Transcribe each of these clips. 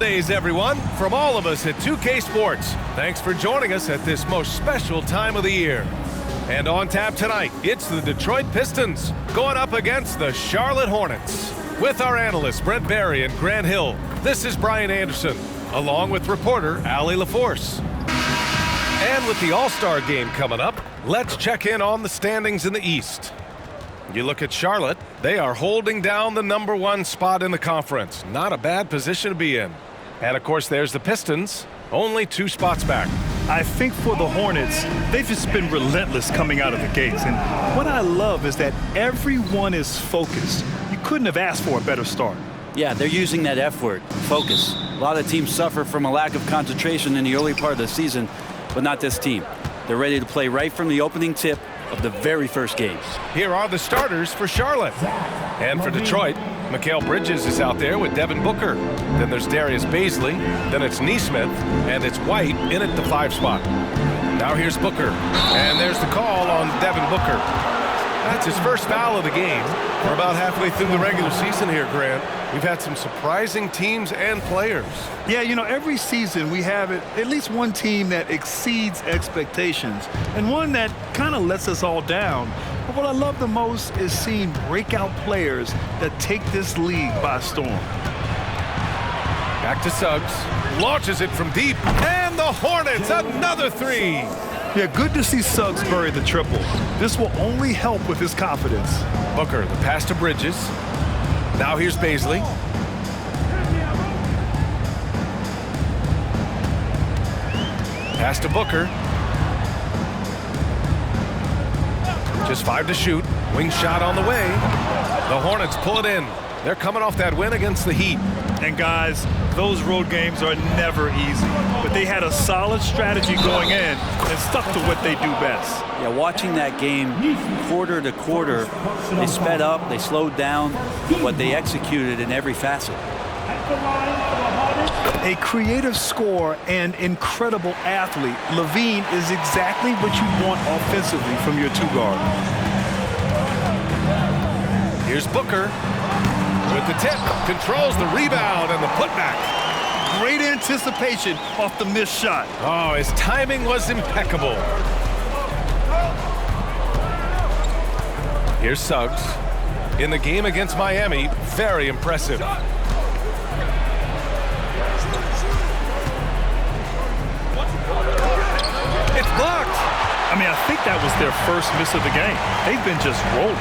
Days, everyone, from all of us at 2K Sports. Thanks for joining us at this most special time of the year. And on tap tonight, it's the Detroit Pistons going up against the Charlotte Hornets. With our analysts Brent Barry and Grant Hill, this is Brian Anderson, along with reporter Allie LaForce. And with the All-Star game coming up, let's check in on the standings in the East. You look at Charlotte, they are holding down the #1 spot in the conference. Not a bad position to be in. And of course, there's the Pistons, only 2 spots back. I think for the Hornets, they've just been relentless coming out of the gates. And what I love is that everyone is focused. You couldn't have asked for a better start. Yeah, they're using that F word, focus. A lot of teams suffer from a lack of concentration in the early part of the season, but not this team. They're ready to play right from the opening tip of the very first game. Here are the starters for Charlotte. And for Detroit, Mikal Bridges is out there with Devin Booker. Then there's Darius Bazley. Then it's Nesmith. And it's White in at the 5 spot. Now here's Booker. And there's the call on Devin Booker. That's his first foul of the game. We're about halfway through the regular season here, Grant. We've had some surprising teams and players. Yeah, you know, every season we have at least one team that exceeds expectations and one that kind of lets us all down. But what I love the most is seeing breakout players that take this league by storm. Back to Suggs. Launches it from deep. And the Hornets, another 3. Yeah, good to see Suggs bury the triple. This will only help with his confidence. Booker, the pass to Bridges. Now here's Bazley. Pass to Booker. Just 5 to shoot. Wing shot on the way. The Hornets pull it in. They're coming off that win against the Heat. And guys, those road games are never easy. But they had a solid strategy going in and stuck to what they do best. Yeah, watching that game quarter to quarter, they sped up, they slowed down, but they executed in every facet. A creative scorer and incredible athlete, Lavine is exactly what you want offensively from your 2 guard. Here's Booker with the tip, controls the rebound and the putback. Great anticipation off the missed shot. Oh, his timing was impeccable. Here's Suggs. In the game against Miami, very impressive. It's blocked. I mean, I think that was their first miss of the game. They've been just rolling.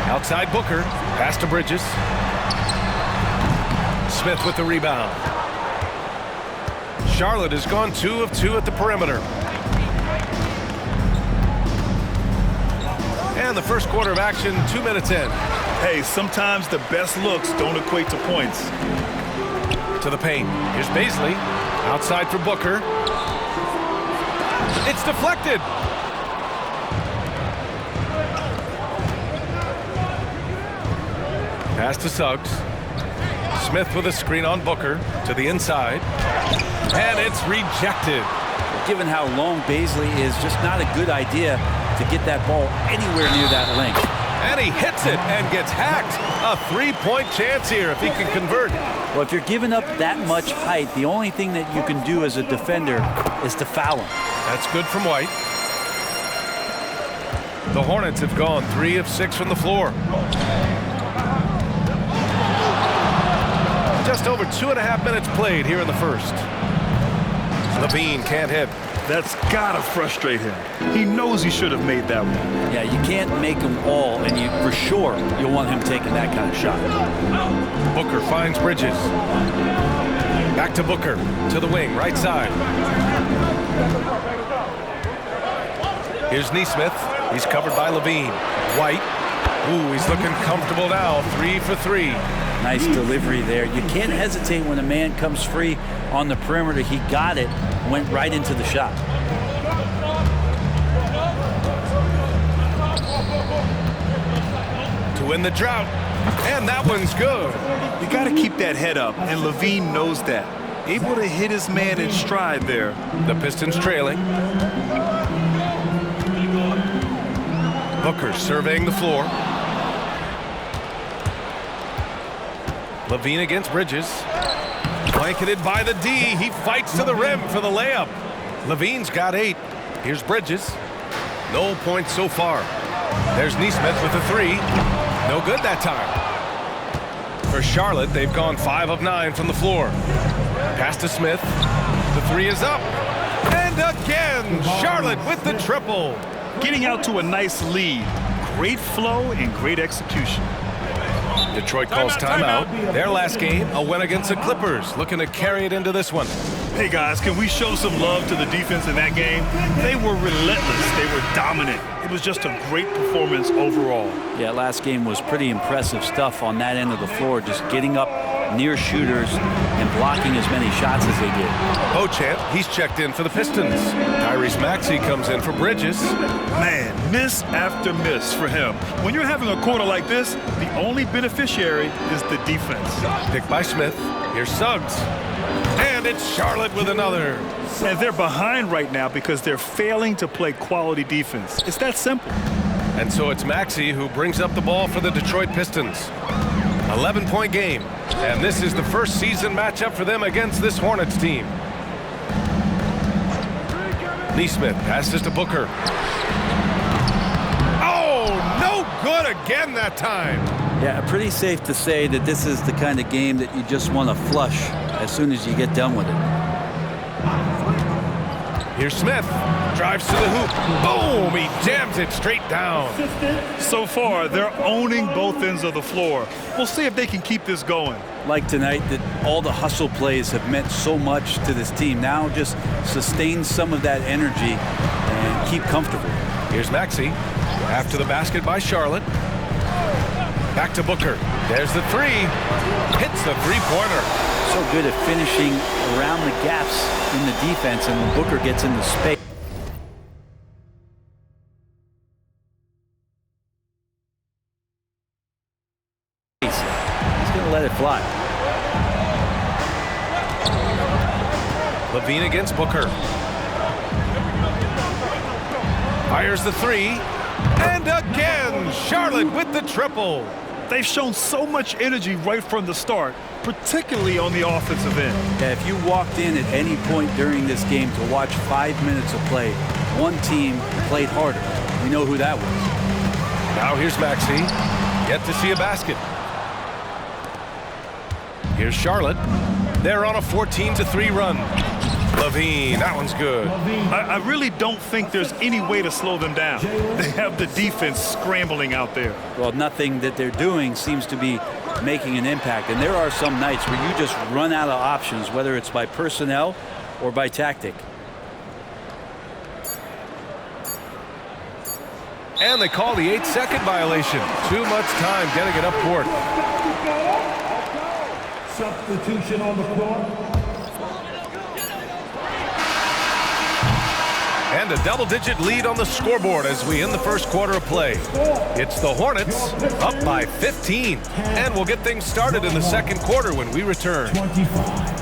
Outside Booker, pass to Bridges. Smith with the rebound. Charlotte has gone 2 of 2 at the perimeter. And the first quarter of action, 2 minutes in. Hey, sometimes the best looks don't equate to points. To the paint. Here's Bazley. Outside for Booker. It's deflected. Pass to Suggs. Smith with a screen on Booker to the inside. And it's rejected. Given how long Bazley is, just not a good idea to get that ball anywhere near that length. And he hits it and gets hacked. A 3-point chance here if he can convert. Well, if you're giving up that much height, the only thing that you can do as a defender is to foul him. That's good from White. The Hornets have gone 3 of 6 from the floor. Just over 2.5 minutes played here in the first. Lavine can't hit. That's gotta frustrate him. He knows he should have made that one. Yeah, you can't make them all, and for sure you'll want him taking that kind of shot. Booker finds Bridges. Back to Booker, to the wing, right side. Here's Nesmith. He's covered by Lavine. White. Ooh, he's looking comfortable now. 3 for 3. Nice delivery there. You can't hesitate when a man comes free on the perimeter. He got it, went right into the shot. To win the drought, and that one's good. You got to keep that head up, and Lavine knows that. Able to hit his man in stride there. The Pistons trailing. Booker surveying the floor. Lavine against Bridges. Blanketed by the D. He fights to the rim for the layup. Lavine's got 8. Here's Bridges. No points so far. There's Nesmith with a 3. No good that time. For Charlotte, they've gone 5 of 9 from the floor. Pass to Smith. The 3 is up. And again, Charlotte with the triple. Getting out to a nice lead. Great flow and great execution. Detroit calls timeout. Their last game, a win against the Clippers. Looking to carry it into this one. Hey guys, can we show some love to the defense in that game? They were relentless. They were dominant. It was just a great performance overall. Yeah, last game was pretty impressive stuff on that end of the floor. Just getting up near shooters and blocking as many shots as they did. Beauchamp, he's checked in for the Pistons. Tyrese Maxey comes in for Bridges. Man, miss after miss for him. When you're having a quarter like this, the only beneficiary is the defense. Picked by Smith. Here's Suggs. And it's Charlotte with another. And they're behind right now because they're failing to play quality defense. It's that simple. And so it's Maxey who brings up the ball for the Detroit Pistons. 11-point game. And this is the first season matchup for them against this Hornets team. Nesmith passes to Booker. Oh, no good again that time. Yeah, pretty safe to say that this is the kind of game that you just want to flush as soon as you get done with it. Here's Smith. Drives to the hoop. Boom! He jams it straight down. So far, they're owning both ends of the floor. We'll see if they can keep this going. Like tonight, that all the hustle plays have meant so much to this team. Now just sustain some of that energy and keep comfortable. Here's Maxey. After the basket by Charlotte. Back to Booker. There's the 3. Hits the three-pointer. So good at finishing around the gaps in the defense, and when Booker gets into space. He's going to let it fly. Lavine against Booker. Fires the 3. And again, Charlotte with the triple. They've shown so much energy right from the start, particularly on the offensive end. Yeah, if you walked in at any point during this game to watch 5 minutes of play, one team played harder. We know who that was. Now here's Maxey. Yet to see a basket. Here's Charlotte. They're on a 14-3 run. Lavine, that one's good. I really don't think there's any way to slow them down. They have the defense scrambling out there. Well, nothing that they're doing seems to be making an impact. And there are some nights where you just run out of options, whether it's by personnel or by tactic. And they call the 8-second violation. Too much time getting it up court. Substitution on the court. And a double-digit lead on the scoreboard as we end the first quarter of play. It's the Hornets up by 15. And we'll get things started in the second quarter when we return. 25.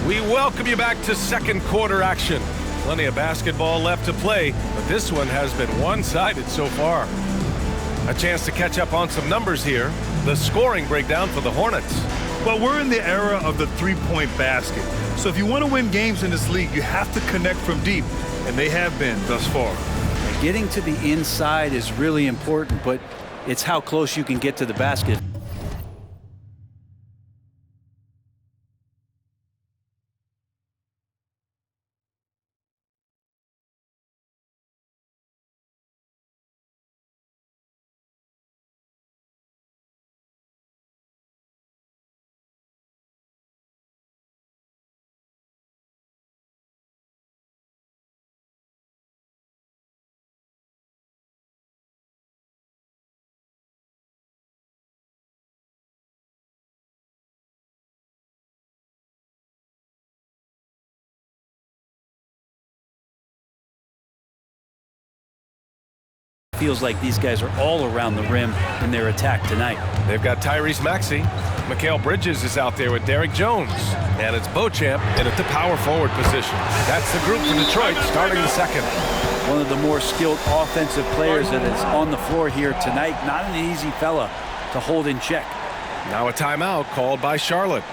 We welcome you back to second quarter action. Plenty of basketball left to play, but this one has been one-sided so far. A chance to catch up on some numbers here. The scoring breakdown for the Hornets. Well, we're in the era of the three-point basket. So if you want to win games in this league, you have to connect from deep, and they have been thus far. Getting to the inside is really important, but it's how close you can get to the basket. Feels like these guys are all around the rim in their attack tonight. They've got Tyrese Maxey. Mikal Bridges is out there with Derrick Jones. And it's Beauchamp in at the power forward position. That's the group for Detroit starting the second. One of the more skilled offensive players that is on the floor here tonight. Not an easy fella to hold in check. Now a timeout called by Charlotte.